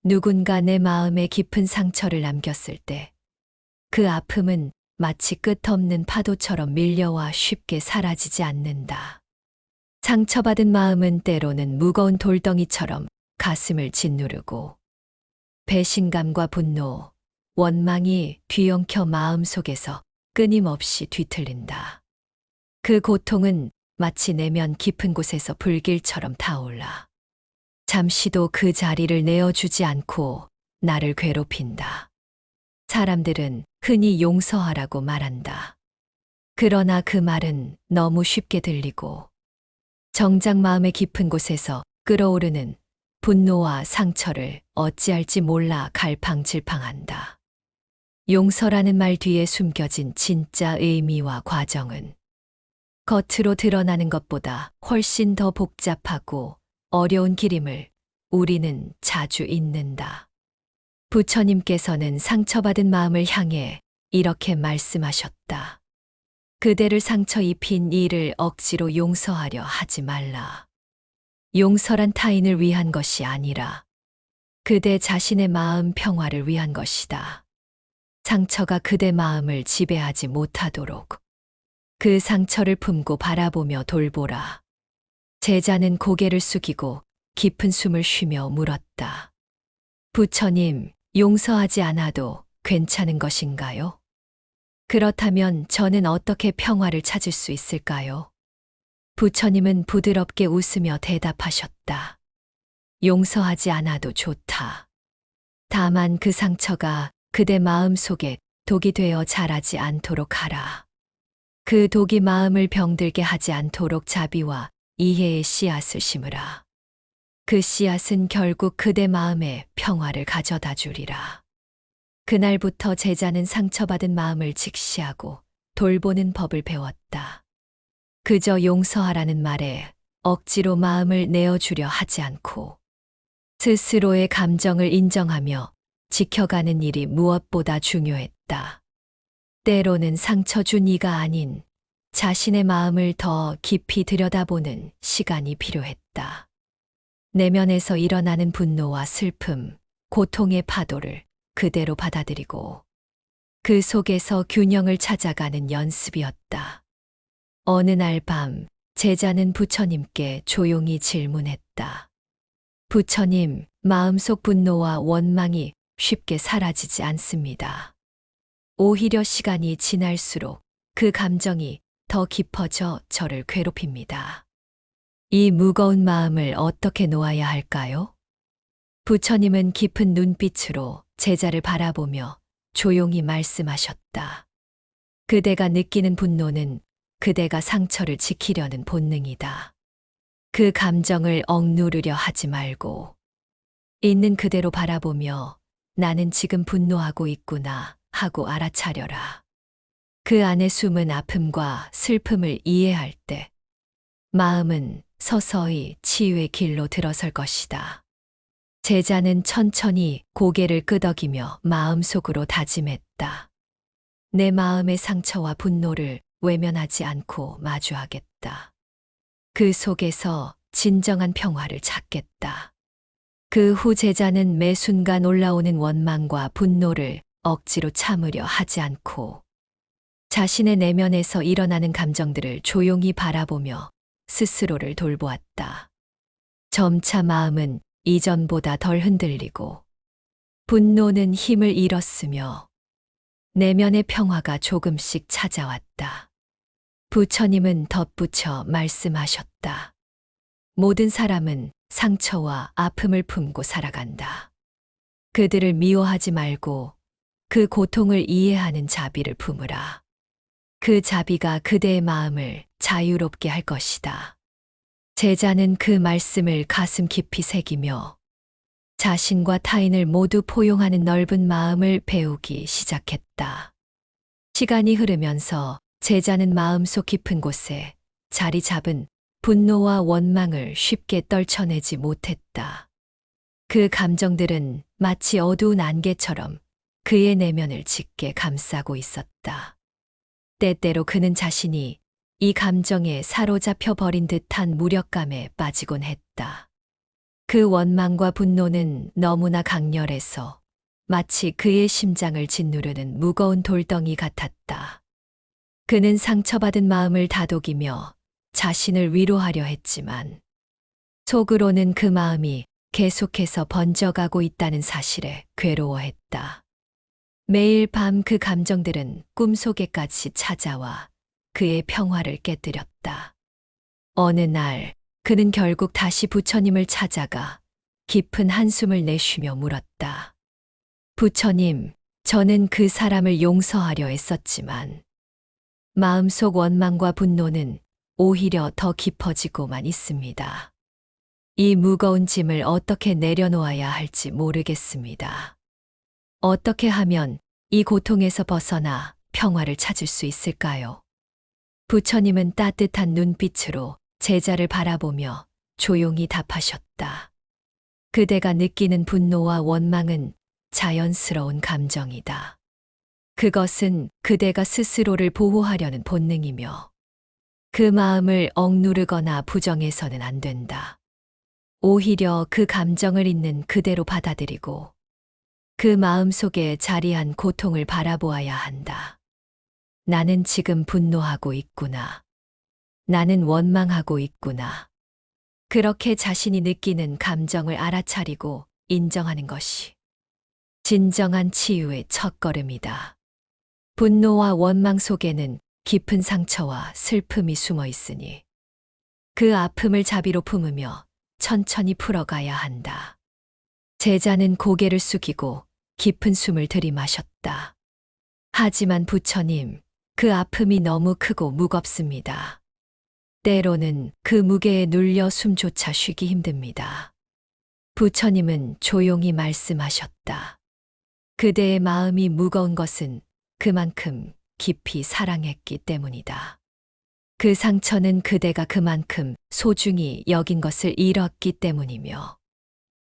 누군가 내 마음에 깊은 상처를 남겼을 때 그 아픔은 마치 끝없는 파도처럼 밀려와 쉽게 사라지지 않는다. 상처받은 마음은 때로는 무거운 돌덩이처럼 가슴을 짓누르고 배신감과 분노, 원망이 뒤엉켜 마음속에서 끊임없이 뒤틀린다. 그 고통은 마치 내면 깊은 곳에서 불길처럼 타올라 잠시도 그 자리를 내어주지 않고 나를 괴롭힌다. 사람들은 흔히 용서하라고 말한다. 그러나 그 말은 너무 쉽게 들리고 정작 마음의 깊은 곳에서 끓어오르는 분노와 상처를 어찌할지 몰라 갈팡질팡한다. 용서라는 말 뒤에 숨겨진 진짜 의미와 과정은 겉으로 드러나는 것보다 훨씬 더 복잡하고 어려운 길임을 우리는 자주 잊는다. 부처님께서는 상처받은 마음을 향해 이렇게 말씀하셨다. 그대를 상처 입힌 이를 억지로 용서하려 하지 말라. 용서란 타인을 위한 것이 아니라 그대 자신의 마음 평화를 위한 것이다. 상처가 그대 마음을 지배하지 못하도록 그 상처를 품고 바라보며 돌보라. 제자는 고개를 숙이고 깊은 숨을 쉬며 물었다. 부처님, 용서하지 않아도 괜찮은 것인가요? 그렇다면 저는 어떻게 평화를 찾을 수 있을까요? 부처님은 부드럽게 웃으며 대답하셨다. 용서하지 않아도 좋다. 다만 그 상처가 그대 마음 속에 독이 되어 자라지 않도록 하라. 그 독이 마음을 병들게 하지 않도록 자비와 이해의 씨앗을 심으라. 그 씨앗은 결국 그대 마음에 평화를 가져다 주리라. 그날부터 제자는 상처받은 마음을 직시하고 돌보는 법을 배웠다. 그저 용서하라는 말에 억지로 마음을 내어주려 하지 않고 스스로의 감정을 인정하며 지켜가는 일이 무엇보다 중요했다. 때로는 상처 준 이가 아닌 자신의 마음을 더 깊이 들여다보는 시간이 필요했다. 내면에서 일어나는 분노와 슬픔, 고통의 파도를 그대로 받아들이고 그 속에서 균형을 찾아가는 연습이었다. 어느 날 밤, 제자는 부처님께 조용히 질문했다. 부처님, 마음속 분노와 원망이 쉽게 사라지지 않습니다. 오히려 시간이 지날수록 그 감정이 더 깊어져 저를 괴롭힙니다. 이 무거운 마음을 어떻게 놓아야 할까요? 부처님은 깊은 눈빛으로 제자를 바라보며 조용히 말씀하셨다. 그대가 느끼는 분노는 그대가 상처를 지키려는 본능이다. 그 감정을 억누르려 하지 말고 있는 그대로 바라보며 나는 지금 분노하고 있구나 하고 알아차려라. 그 안에 숨은 아픔과 슬픔을 이해할 때 마음은 서서히 치유의 길로 들어설 것이다. 제자는 천천히 고개를 끄덕이며 마음속으로 다짐했다. 내 마음의 상처와 분노를 외면하지 않고 마주하겠다. 그 속에서 진정한 평화를 찾겠다. 그 후 제자는 매 순간 올라오는 원망과 분노를 억지로 참으려 하지 않고 자신의 내면에서 일어나는 감정들을 조용히 바라보며 스스로를 돌보았다. 점차 마음은 이전보다 덜 흔들리고 분노는 힘을 잃었으며 내면의 평화가 조금씩 찾아왔다. 부처님은 덧붙여 말씀하셨다. 모든 사람은 상처와 아픔을 품고 살아간다. 그들을 미워하지 말고 그 고통을 이해하는 자비를 품으라. 그 자비가 그대의 마음을 자유롭게 할 것이다. 제자는 그 말씀을 가슴 깊이 새기며 자신과 타인을 모두 포용하는 넓은 마음을 배우기 시작했다. 시간이 흐르면서 제자는 마음속 깊은 곳에 자리 잡은 분노와 원망을 쉽게 떨쳐내지 못했다. 그 감정들은 마치 어두운 안개처럼 그의 내면을 짙게 감싸고 있었다. 때때로 그는 자신이 이 감정에 사로잡혀 버린 듯한 무력감에 빠지곤 했다. 그 원망과 분노는 너무나 강렬해서 마치 그의 심장을 짓누르는 무거운 돌덩이 같았다. 그는 상처받은 마음을 다독이며 자신을 위로하려 했지만 속으로는 그 마음이 계속해서 번져가고 있다는 사실에 괴로워했다. 매일 밤 그 감정들은 꿈속에까지 찾아와 그의 평화를 깨뜨렸다. 어느 날 그는 결국 다시 부처님을 찾아가 깊은 한숨을 내쉬며 물었다. 부처님, 저는 그 사람을 용서하려 했었지만 마음속 원망과 분노는 오히려 더 깊어지고만 있습니다. 이 무거운 짐을 어떻게 내려놓아야 할지 모르겠습니다. 어떻게 하면 이 고통에서 벗어나 평화를 찾을 수 있을까요? 부처님은 따뜻한 눈빛으로 제자를 바라보며 조용히 답하셨다. 그대가 느끼는 분노와 원망은 자연스러운 감정이다. 그것은 그대가 스스로를 보호하려는 본능이며 그 마음을 억누르거나 부정해서는 안 된다. 오히려 그 감정을 있는 그대로 받아들이고 그 마음 속에 자리한 고통을 바라보아야 한다. 나는 지금 분노하고 있구나. 나는 원망하고 있구나. 그렇게 자신이 느끼는 감정을 알아차리고 인정하는 것이 진정한 치유의 첫걸음이다. 분노와 원망 속에는 깊은 상처와 슬픔이 숨어 있으니 그 아픔을 자비로 품으며 천천히 풀어가야 한다. 제자는 고개를 숙이고 깊은 숨을 들이마셨다. 하지만 부처님, 그 아픔이 너무 크고 무겁습니다. 때로는 그 무게에 눌려 숨조차 쉬기 힘듭니다. 부처님은 조용히 말씀하셨다. 그대의 마음이 무거운 것은 그만큼 깊이 사랑했기 때문이다. 그 상처는 그대가 그만큼 소중히 여긴 것을 잃었기 때문이며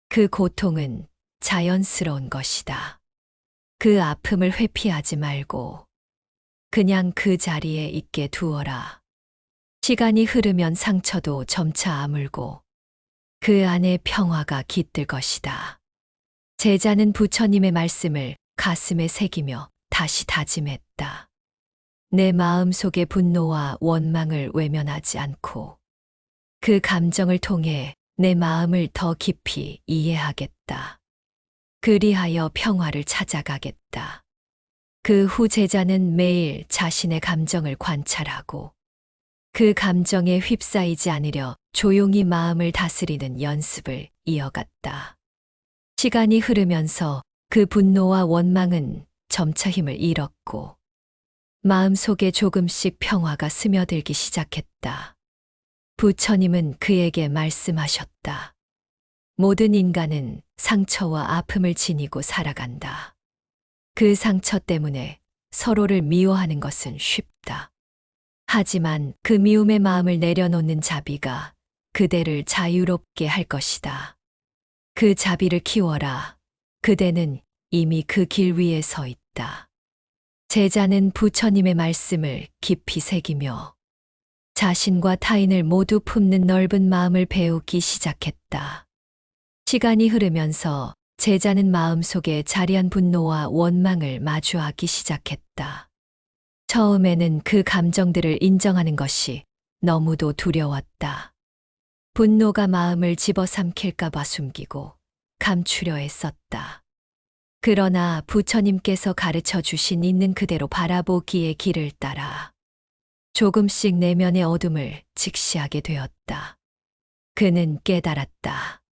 그 고통은 자연스러운 것이다. 그 아픔을 회피하지 말고 그냥 그 자리에 있게 두어라. 시간이 흐르면 상처도 점차 아물고 그 안에 평화가 깃들 것이다. 제자는 부처님의 말씀을 가슴에 새기며 다시 다짐했다. 내 마음 속의 분노와 원망을 외면하지 않고 그 감정을 통해 내 마음을 더 깊이 이해하겠다. 그리하여 평화를 찾아가겠다. 그 후 제자는 매일 자신의 감정을 관찰하고 그 감정에 휩싸이지 않으려 조용히 마음을 다스리는 연습을 이어갔다. 시간이 흐르면서 그 분노와 원망은 점차 힘을 잃었고 마음속에 조금씩 평화가 스며들기 시작했다. 부처님은 그에게 말씀하셨다. 모든 인간은 상처와 아픔을 지니고 살아간다. 그 상처 때문에 서로를 미워하는 것은 쉽다. 하지만 그 미움의 마음을 내려놓는 자비가 그대를 자유롭게 할 것이다. 그 자비를 키워라. 그대는 이미 그 길 위에 서 있다. 제자는 부처님의 말씀을 깊이 새기며 자신과 타인을 모두 품는 넓은 마음을 배우기 시작했다. 시간이 흐르면서 제자는 마음속에 자리한 분노와 원망을 마주하기 시작했다. 처음에는 그 감정들을 인정하는 것이 너무도 두려웠다. 분노가 마음을 집어삼킬까봐 숨기고 감추려 애썼다. 그러나 부처님께서 가르쳐 주신 있는 그대로 바라보기의 길을 따라 조금씩 내면의 어둠을 직시하게 되었다. 그는 깨달았다.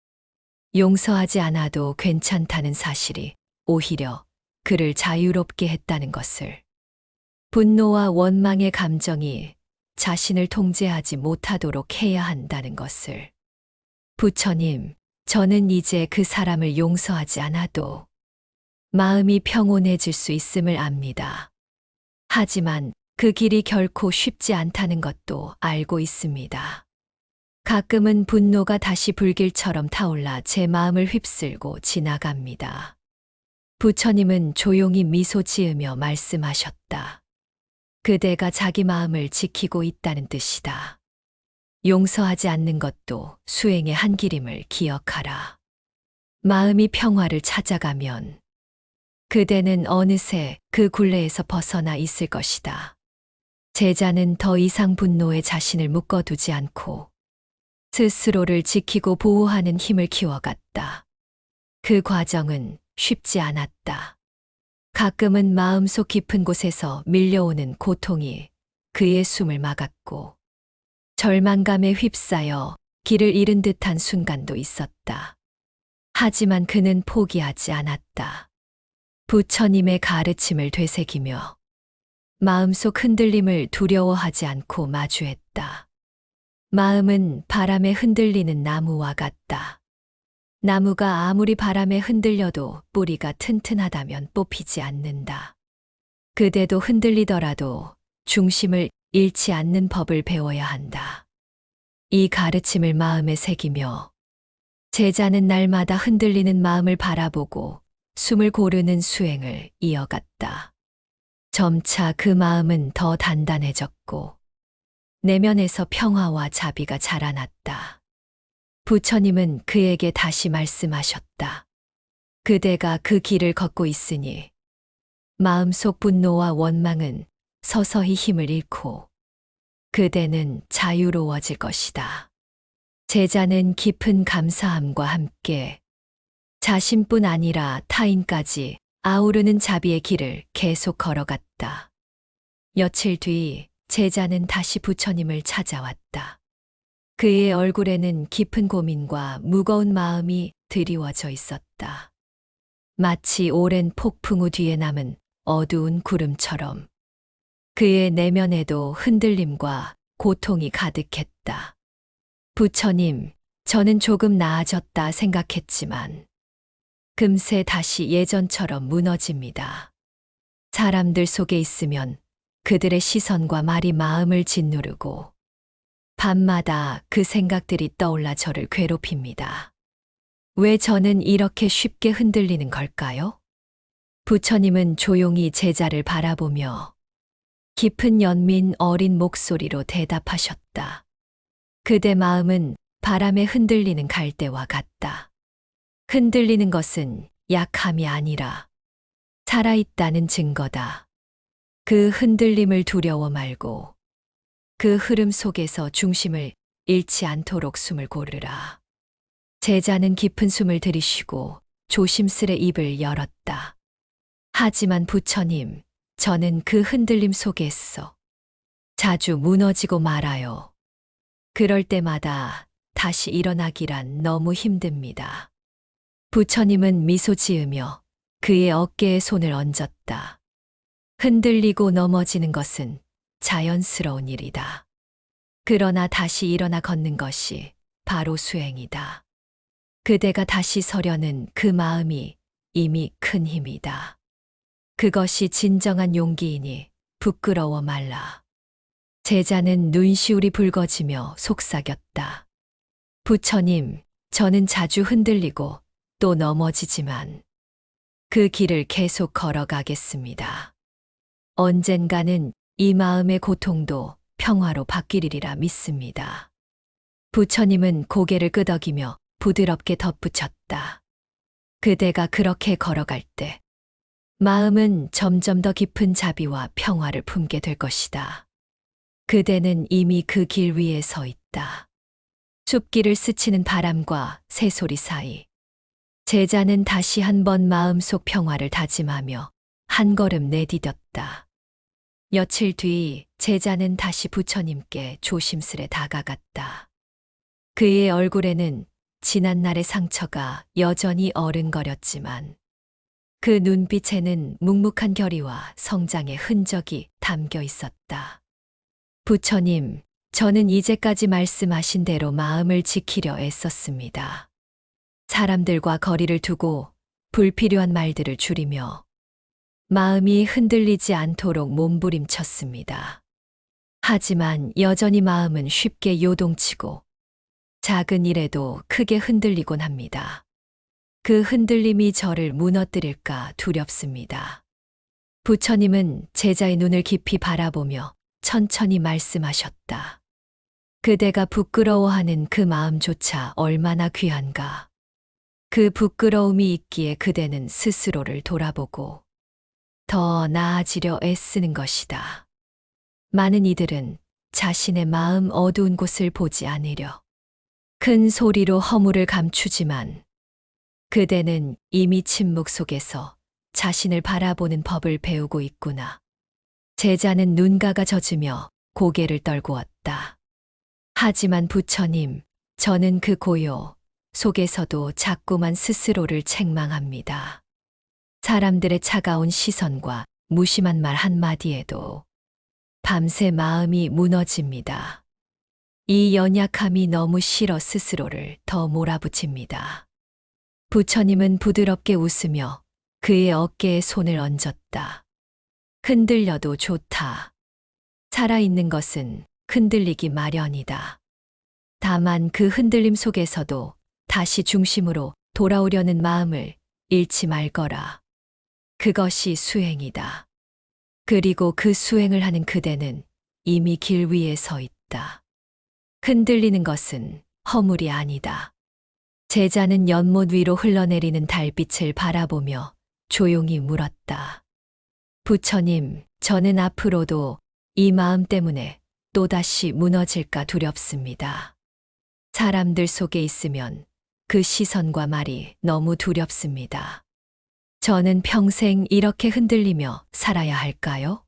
용서하지 않아도 괜찮다는 사실이 오히려 그를 자유롭게 했다는 것을. 분노와 원망의 감정이 자신을 통제하지 못하도록 해야 한다는 것을. 부처님, 저는 이제 그 사람을 용서하지 않아도 마음이 평온해질 수 있음을 압니다. 하지만 그 길이 결코 쉽지 않다는 것도 알고 있습니다. 가끔은 분노가 다시 불길처럼 타올라 제 마음을 휩쓸고 지나갑니다. 부처님은 조용히 미소 지으며 말씀하셨다. 그대가 자기 마음을 지키고 있다는 뜻이다. 용서하지 않는 것도 수행의 한 길임을 기억하라. 마음이 평화를 찾아가면 그대는 어느새 그 굴레에서 벗어나 있을 것이다. 제자는 더 이상 분노에 자신을 묶어두지 않고 스스로를 지키고 보호하는 힘을 키워갔다. 그 과정은 쉽지 않았다. 가끔은 마음속 깊은 곳에서 밀려오는 고통이 그의 숨을 막았고 절망감에 휩싸여 길을 잃은 듯한 순간도 있었다. 하지만 그는 포기하지 않았다. 부처님의 가르침을 되새기며 마음속 흔들림을 두려워하지 않고 마주했다. 마음은 바람에 흔들리는 나무와 같다. 나무가 아무리 바람에 흔들려도 뿌리가 튼튼하다면 뽑히지 않는다. 그대도 흔들리더라도 중심을 잃지 않는 법을 배워야 한다. 이 가르침을 마음에 새기며 제자는 날마다 흔들리는 마음을 바라보고 숨을 고르는 수행을 이어갔다. 점차 그 마음은 더 단단해졌고 내면에서 평화와 자비가 자라났다. 부처님은 그에게 다시 말씀하셨다. 그대가 그 길을 걷고 있으니 마음속 분노와 원망은 서서히 힘을 잃고 그대는 자유로워질 것이다. 제자는 깊은 감사함과 함께 자신뿐 아니라 타인까지 아우르는 자비의 길을 계속 걸어갔다. 며칠 뒤 제자는 다시 부처님을 찾아왔다. 그의 얼굴에는 깊은 고민과 무거운 마음이 드리워져 있었다. 마치 오랜 폭풍 후 뒤에 남은 어두운 구름처럼 그의 내면에도 흔들림과 고통이 가득했다. 부처님, 저는 조금 나아졌다 생각했지만 금세 다시 예전처럼 무너집니다. 사람들 속에 있으면 그들의 시선과 말이 마음을 짓누르고 밤마다 그 생각들이 떠올라 저를 괴롭힙니다. 왜 저는 이렇게 쉽게 흔들리는 걸까요? 부처님은 조용히 제자를 바라보며 깊은 연민 어린 목소리로 대답하셨다. 그대 마음은 바람에 흔들리는 갈대와 같다. 흔들리는 것은 약함이 아니라 살아있다는 증거다. 그 흔들림을 두려워 말고 그 흐름 속에서 중심을 잃지 않도록 숨을 고르라. 제자는 깊은 숨을 들이쉬고 조심스레 입을 열었다. 하지만 부처님, 저는 그 흔들림 속에서 자주 무너지고 말아요. 그럴 때마다 다시 일어나기란 너무 힘듭니다. 부처님은 미소 지으며 그의 어깨에 손을 얹었다. 흔들리고 넘어지는 것은 자연스러운 일이다. 그러나 다시 일어나 걷는 것이 바로 수행이다. 그대가 다시 서려는 그 마음이 이미 큰 힘이다. 그것이 진정한 용기이니 부끄러워 말라. 제자는 눈시울이 붉어지며 속삭였다. 부처님, 저는 자주 흔들리고 또 넘어지지만 그 길을 계속 걸어가겠습니다. 언젠가는 이 마음의 고통도 평화로 바뀌리라 믿습니다. 부처님은 고개를 끄덕이며 부드럽게 덧붙였다. 그대가 그렇게 걸어갈 때 마음은 점점 더 깊은 자비와 평화를 품게 될 것이다. 그대는 이미 그 길 위에 서 있다. 숲길을 스치는 바람과 새소리 사이 제자는 다시 한번 마음속 평화를 다짐하며 한 걸음 내디뎠다. 며칠 뒤 제자는 다시 부처님께 조심스레 다가갔다. 그의 얼굴에는 지난날의 상처가 여전히 어른거렸지만 그 눈빛에는 묵묵한 결의와 성장의 흔적이 담겨 있었다. 부처님, 저는 이제까지 말씀하신 대로 마음을 지키려 애썼습니다. 사람들과 거리를 두고 불필요한 말들을 줄이며 마음이 흔들리지 않도록 몸부림쳤습니다. 하지만 여전히 마음은 쉽게 요동치고 작은 일에도 크게 흔들리곤 합니다. 그 흔들림이 저를 무너뜨릴까 두렵습니다. 부처님은 제자의 눈을 깊이 바라보며 천천히 말씀하셨다. 그대가 부끄러워하는 그 마음조차 얼마나 귀한가. 그 부끄러움이 있기에 그대는 스스로를 돌아보고 더 나아지려 애쓰는 것이다. 많은 이들은 자신의 마음 어두운 곳을 보지 않으려 큰 소리로 허물을 감추지만 그대는 이미 침묵 속에서 자신을 바라보는 법을 배우고 있구나. 제자는 눈가가 젖으며 고개를 떨구었다. 하지만 부처님, 저는 그 고요 속에서도 자꾸만 스스로를 책망합니다. 사람들의 차가운 시선과 무심한 말 한마디에도 밤새 마음이 무너집니다. 이 연약함이 너무 싫어 스스로를 더 몰아붙입니다. 부처님은 부드럽게 웃으며 그의 어깨에 손을 얹었다. 흔들려도 좋다. 살아있는 것은 흔들리기 마련이다. 다만 그 흔들림 속에서도 다시 중심으로 돌아오려는 마음을 잃지 말거라. 그것이 수행이다. 그리고 그 수행을 하는 그대는 이미 길 위에 서 있다. 흔들리는 것은 허물이 아니다. 제자는 연못 위로 흘러내리는 달빛을 바라보며 조용히 물었다. 부처님, 저는 앞으로도 이 마음 때문에 또다시 무너질까 두렵습니다. 사람들 속에 있으면 그 시선과 말이 너무 두렵습니다. 저는 평생 이렇게 흔들리며 살아야 할까요?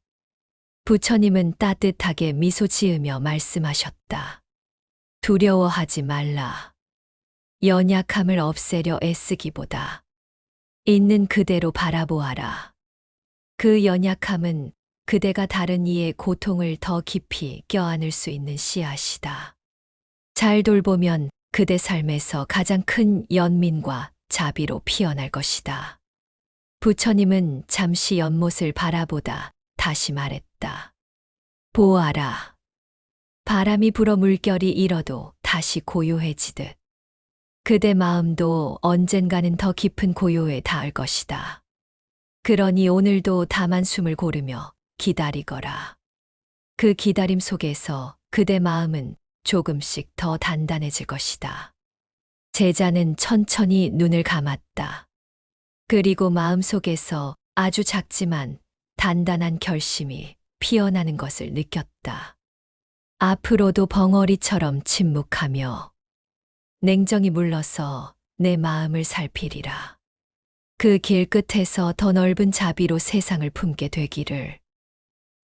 부처님은 따뜻하게 미소 지으며 말씀하셨다. 두려워하지 말라. 연약함을 없애려 애쓰기보다 있는 그대로 바라보아라. 그 연약함은 그대가 다른 이의 고통을 더 깊이 껴안을 수 있는 씨앗이다. 잘 돌보면 그대 삶에서 가장 큰 연민과 자비로 피어날 것이다. 부처님은 잠시 연못을 바라보다 다시 말했다. 보아라. 바람이 불어 물결이 일어도 다시 고요해지듯 그대 마음도 언젠가는 더 깊은 고요에 닿을 것이다. 그러니 오늘도 다만 숨을 고르며 기다리거라. 그 기다림 속에서 그대 마음은 조금씩 더 단단해질 것이다. 제자는 천천히 눈을 감았다. 그리고 마음속에서 아주 작지만 단단한 결심이 피어나는 것을 느꼈다. 앞으로도 벙어리처럼 침묵하며 냉정히 물러서 내 마음을 살피리라. 그 길 끝에서 더 넓은 자비로 세상을 품게 되기를.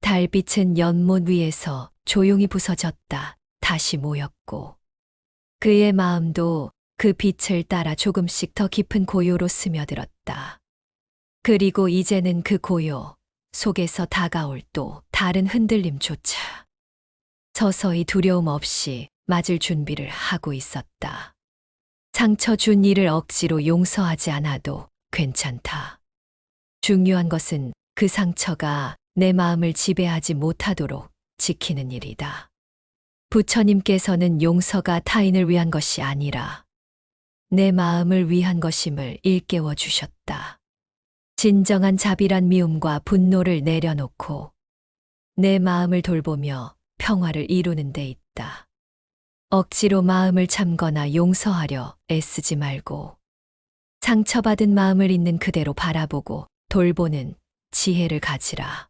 달빛은 연못 위에서 조용히 부서졌다. 다시 모였고 그의 마음도 그 빛을 따라 조금씩 더 깊은 고요로 스며들었다. 그리고 이제는 그 고요 속에서 다가올 또 다른 흔들림조차 서서히 두려움 없이 맞을 준비를 하고 있었다. 상처 준 일을 억지로 용서하지 않아도 괜찮다. 중요한 것은 그 상처가 내 마음을 지배하지 못하도록 지키는 일이다. 부처님께서는 용서가 타인을 위한 것이 아니라 내 마음을 위한 것임을 일깨워 주셨다. 진정한 자비란 미움과 분노를 내려놓고 내 마음을 돌보며 평화를 이루는 데 있다. 억지로 마음을 참거나 용서하려 애쓰지 말고 상처받은 마음을 있는 그대로 바라보고 돌보는 지혜를 가지라.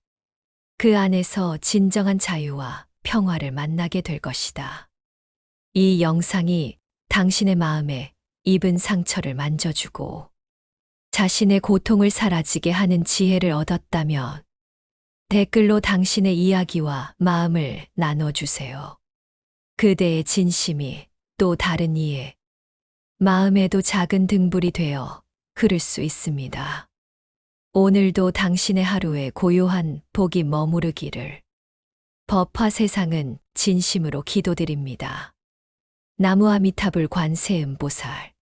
그 안에서 진정한 자유와 평화를 만나게 될 것이다. 이 영상이 당신의 마음에 입은 상처를 만져주고 자신의 고통을 사라지게 하는 지혜를 얻었다면 댓글로 당신의 이야기와 마음을 나눠주세요. 그대의 진심이 또 다른 이의 마음에도 작은 등불이 되어 흐를 수 있습니다. 오늘도 당신의 하루에 고요한 복이 머무르기를. 법화 세상은 진심으로 기도드립니다. 나무아미타불 관세음보살